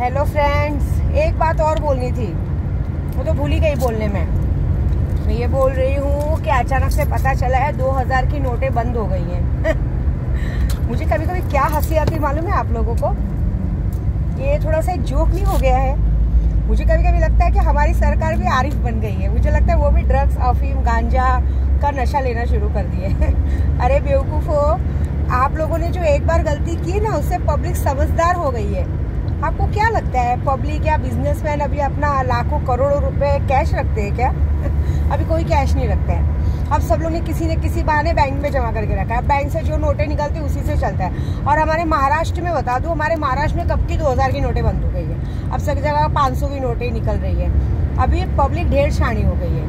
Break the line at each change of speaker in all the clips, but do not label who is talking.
Hello friends, एक बात और बोलनी थी, वो तो भूल ही गई बोलने में। मैं ये बोल रही हूँ कि अचानक से पता चला है 2000 की नोटें बंद हो गई हैं। मुझे कभी कभी क्या हंसी आती मालूम है आप लोगों को? ये थोड़ा सा एक जोक नहीं हो गया है? मुझे कभी कभी लगता है कि हमारी सरकार भी आरिफ बन गई है। मुझे लगता है वो भी ड्रग्स, अफीम, गांजा का नशा लेना शुरू कर दिए। अरे बेवकूफ़ो, आप लोगों ने जो एक बार गलती की ना, उससे पब्लिक समझदार हो गई है। आपको क्या लगता है पब्लिक या बिजनेसमैन अभी अपना लाखों करोड़ों रुपए कैश रखते हैं क्या? अभी कोई कैश नहीं रखता है। अब सब लोग ने किसी बहाने बैंक में जमा करके रखा है। बैंक से जो नोटें निकलती है उसी से चलता है। और हमारे महाराष्ट्र में बता दूं, हमारे महाराष्ट्र में कब की 2000 की नोटें बंद हो गई है। अब सब जगह 500 की नोटें निकल रही है। अभी पब्लिक ढेर शानी हो गई है,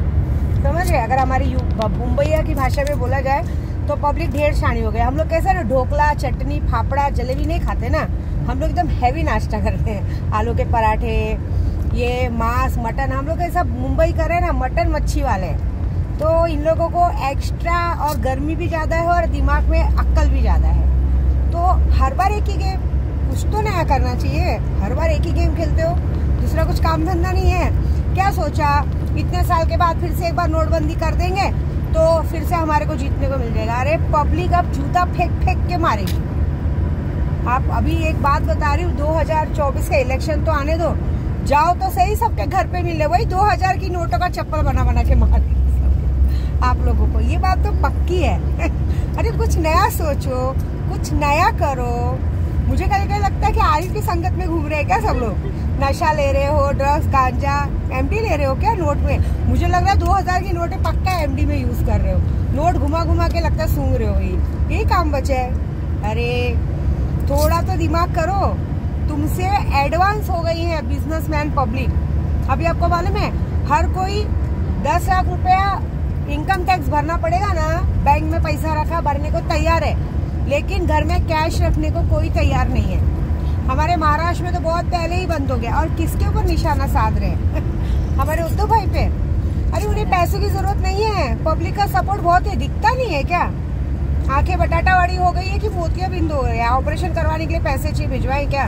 समझ रहे? अगर हमारी मुंबईया की भाषा में बोला जाए तो पब्लिक ढेर शानी हो गई। हम लोग कैसे ना ढोकला, चटनी, फाफड़ा, जलेबी नहीं खाते ना, हम लोग एकदम हैवी नाश्ता करते हैं। आलू के पराठे, ये मांस, मटन, हम लोग ऐसा मुंबई करे ना मटन मच्छी वाले। तो इन लोगों को एक्स्ट्रा और गर्मी भी ज़्यादा है और दिमाग में अक्ल भी ज़्यादा है। तो हर बार एक ही गेम, कुछ तो नया करना चाहिए। हर बार एक ही गेम खेलते हो, दूसरा कुछ काम धंधा नहीं है क्या? सोचा इतने साल के बाद फिर से एक बार नोटबंदी कर देंगे तो फिर से हमारे को जीतने को मिल जाएगा। अरे पब्लिक अब जूता फेंक फेंक के मारेगी। आप अभी एक बात बता रही हूँ, 2024 का इलेक्शन तो आने दो, जाओ तो सही सबके घर पे मिले वही 2000 की नोटों का चप्पल बना बना के मारेगी आप लोगों को। ये बात तो पक्की है। अरे कुछ नया सोचो, कुछ नया करो। मुझे कभी लगता है कि आरिफ की संगत में घूम रहे हैं क्या सब लोग? नशा ले रहे हो, ड्रग्स, गांजा, एमडी ले रहे हो क्या नोट में? मुझे लग रहा है 2000 की नोटें पक्का एमडी में यूज कर रहे हो। नोट घुमा घुमा के लगता है सूंघ रहे हो। यही काम बचे है। अरे थोड़ा तो दिमाग करो। तुमसे एडवांस हो गई है बिजनेसमैन पब्लिक। अभी आपको मालूम है हर कोई 10 लाख रुपया इनकम टैक्स भरना पड़ेगा ना, बैंक में पैसा रखा भरने को तैयार है, लेकिन घर में कैश रखने को कोई तैयार नहीं है। हमारे महाराष्ट्र में तो बहुत पहले ही बंद हो गया। और किसके ऊपर निशाना साध रहे हैं? हमारे उद्धव भाई पे। अरे उन्हें पैसों की जरूरत नहीं है, पब्लिक का सपोर्ट बहुत है। दिखता नहीं है क्या? आंखें बटाटावाड़ी हो गई है कि मोतियाबिंद हो गई है? ऑपरेशन करवाने के लिए पैसे चाहिए, भिजवाएं क्या?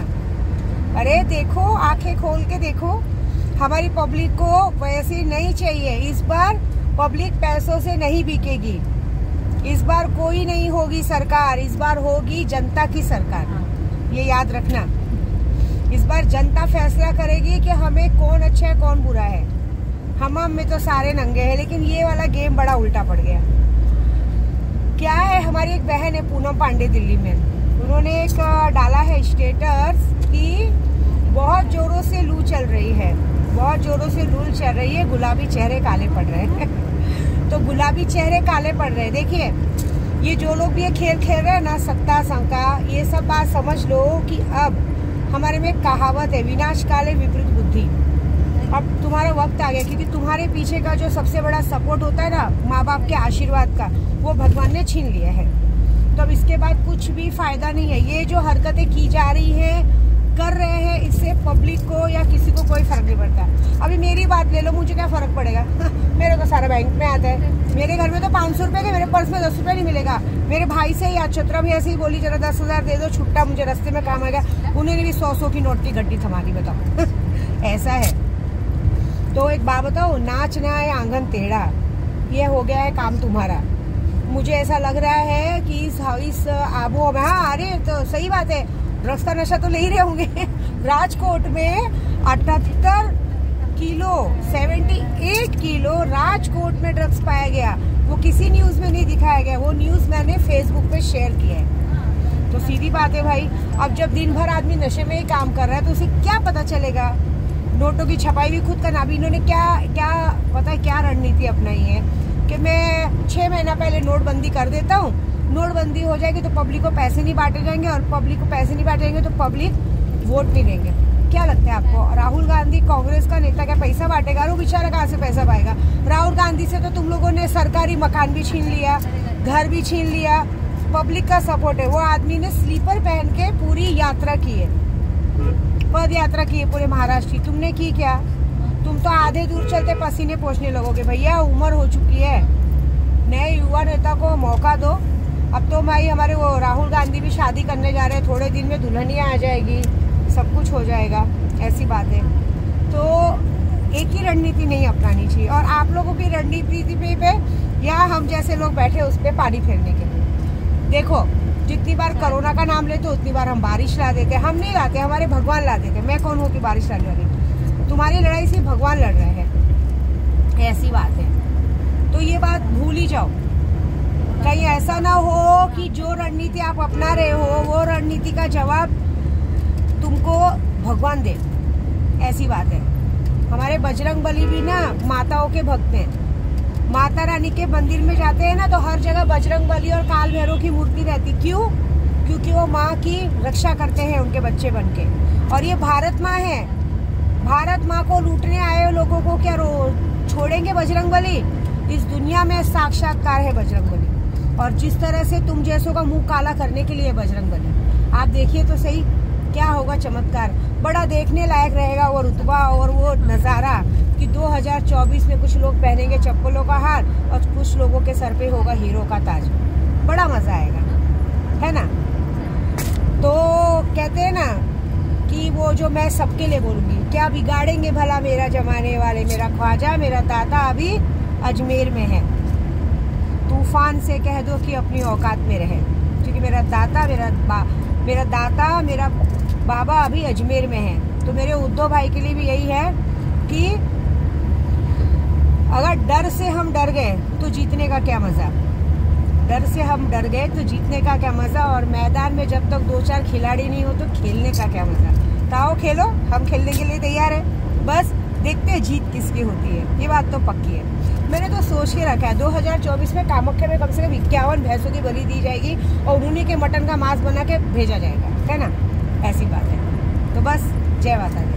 अरे देखो, आंखें खोल के देखो। हमारी पब्लिक को पैसे नहीं चाहिए। इस बार पब्लिक पैसों से नहीं बिकेगी। इस बार कोई नहीं होगी सरकार, इस बार होगी जनता की सरकार। ये याद रखना। इस बार जनता फैसला करेगी कि हमें कौन अच्छा है कौन बुरा है। हम में तो सारे नंगे हैं, लेकिन ये वाला गेम बड़ा उल्टा पड़ गया। क्या है, हमारी एक बहन है पूनम पांडे दिल्ली में, उन्होंने एक डाला है स्टेटस कि बहुत जोरों से लू चल रही है, बहुत जोरों से लू चल रही है, गुलाबी चेहरे काले पड़ रहे हैं। तो गुलाबी चेहरे काले पड़ रहे हैं। देखिए, ये जो लोग भी ये खेल खेल रहे हैं ना, सत्ता शंका, ये सब बात समझ लो कि अब हमारे में कहावत है, विनाश काले विपरीत बुद्धि। अब तुम्हारा वक्त आ गया, क्योंकि तुम्हारे पीछे का जो सबसे बड़ा सपोर्ट होता है ना, माँ बाप के आशीर्वाद का, वो भगवान ने छीन लिया है। तो अब इसके बाद कुछ भी फायदा नहीं है। ये जो हरकतें की जा रही है, कर रहे हैं, इससे पब्लिक को या किसी को कोई फर्क नहीं पड़ता। अभी मेरी बात ले लो, मुझे क्या फर्क पड़ेगा? मेरे तो सारा बैंक में आता है। मेरे घर में तो 500 रुपए के, मेरे पर्स में 10 रुपए नहीं मिलेगा। मेरे भाई से ही अक्षत्रा भी ऐसे ही बोली, जरा 10,000 दे दो, छुट्टा मुझे रास्ते में काम आएगा। उन्होंने भी 100 की नोट की गड्डी थमा दी। बताओ। ऐसा है। तो एक बात बताओ, नाच ना है आंगन टेढ़ा, ये हो गया है काम तुम्हारा। मुझे ऐसा लग रहा है कि इस आबो में, हाँ अरे तो सही बात है, ड्रग्स का नशा तो ले ही रहे होंगे। राजकोट में 78 किलो, 78 किलो राजकोट में ड्रग्स पाया गया। वो किसी न्यूज में नहीं दिखाया गया, वो न्यूज मैंने फेसबुक पे शेयर किया है। तो सीधी बात है भाई, अब जब दिन भर आदमी नशे में ही काम कर रहा है तो उसे क्या पता चलेगा? नोटों की छपाई भी खुद करना। अभी इन्होंने क्या पता है क्या रणनीति अपनाई है कि मैं 6 महीना पहले नोटबंदी कर देता हूँ, नोटबंदी हो जाएगी तो पब्लिक को पैसे नहीं बांटे जाएंगे, और पब्लिक को पैसे नहीं बांटे जाएंगे तो पब्लिक वोट नहीं देंगे। क्या लगता है आपको? राहुल गांधी कांग्रेस का नेता क्या पैसा बांटेगा? वो बेचारा कहाँ से पैसा पाएगा? राहुल गांधी से तो तुम लोगों ने सरकारी मकान भी छीन लिया, घर भी छीन लिया। पब्लिक का सपोर्ट है। वो आदमी ने स्लीपर पहन के पूरी यात्रा की है, पद यात्रा की है पूरे महाराष्ट्र की। तुमने की क्या? तुम तो आधे दूर चलते पसीने पोंछने लगोगे। भैया उम्र हो चुकी है, नए युवा नेता को मौका दो। अब तो भाई हमारे वो राहुल गांधी भी शादी करने जा रहे हैं, थोड़े दिन में दुल्हनिया आ जाएगी, सब कुछ हो जाएगा। ऐसी बात है। तो एक ही रणनीति नहीं अपनानी चाहिए, और आप लोगों की रणनीति पे या हम जैसे लोग बैठे उस पर पानी फेरने के लिए। देखो, जितनी बार कोरोना का नाम लेते उतनी बार हम बारिश ला देते। हम नहीं लाते, हमारे भगवान ला देते। मैं कौन हूँ कि बारिश लाने वाली? तुम्हारी लड़ाई से भगवान लड़ रहे हैं, ऐसी बात है। तो ये बात भूल ही जाओ। कहीं ऐसा ना हो कि जो रणनीति आप अपना रहे हो वो रणनीति का जवाब तुमको भगवान दे, ऐसी बात है। हमारे बजरंग बली भी ना माताओं के भक्त हैं। माता रानी के मंदिर में जाते हैं ना, तो हर जगह बजरंग बली और काल भैरव की मूर्ति रहती। क्यों? क्योंकि वो माँ की रक्षा करते हैं उनके बच्चे बनके। और ये भारत माँ है, भारत माँ को लूटने आए लोगों को क्या छोड़ेंगे बजरंग बली? इस दुनिया में साक्षात्कार है बजरंग बली, और जिस तरह से तुम जैसों का मुंह काला करने के लिए बजरंग बली। आप देखिए तो सही क्या होगा चमत्कार। बड़ा देखने लायक रहेगा वो रुतबा और वो नज़ारा कि 2024 में कुछ लोग पहनेंगे चप्पलों का हार और कुछ लोगों के सर पे होगा हीरो का ताज। बड़ा मजा आएगा, है ना? तो कहते हैं ना कि वो जो मैं सबके लिए बोलूंगी, क्या बिगाड़ेंगे भला मेरा जमाने वाले, मेरा ख्वाजा मेरा दाता अभी अजमेर में है। तूफान से कह दो कि अपनी औकात में रहे, क्योंकि मेरा दाता मेरा बाबा अभी अजमेर में है। तो मेरे उद्धव भाई के लिए भी यही है कि अगर डर से हम डर गए तो जीतने का क्या मजा। डर से हम डर गए तो जीतने का क्या मजा, और मैदान में जब तक 2-4 खिलाड़ी नहीं हो तो खेलने का क्या मजा। ताओ खेलो, हम खेलने के लिए तैयार है। बस देखते हैं जीत किसकी होती है, ये बात तो पक्की है। मैंने तो सोच के रखा है 2024 में कामाख्या में कम से कम 51 भैंसों की बलि दी जाएगी और उन्हीं के मटन का मांस बना के भेजा जाएगा, है ना? ऐसी बात है। तो बस जय माता दी।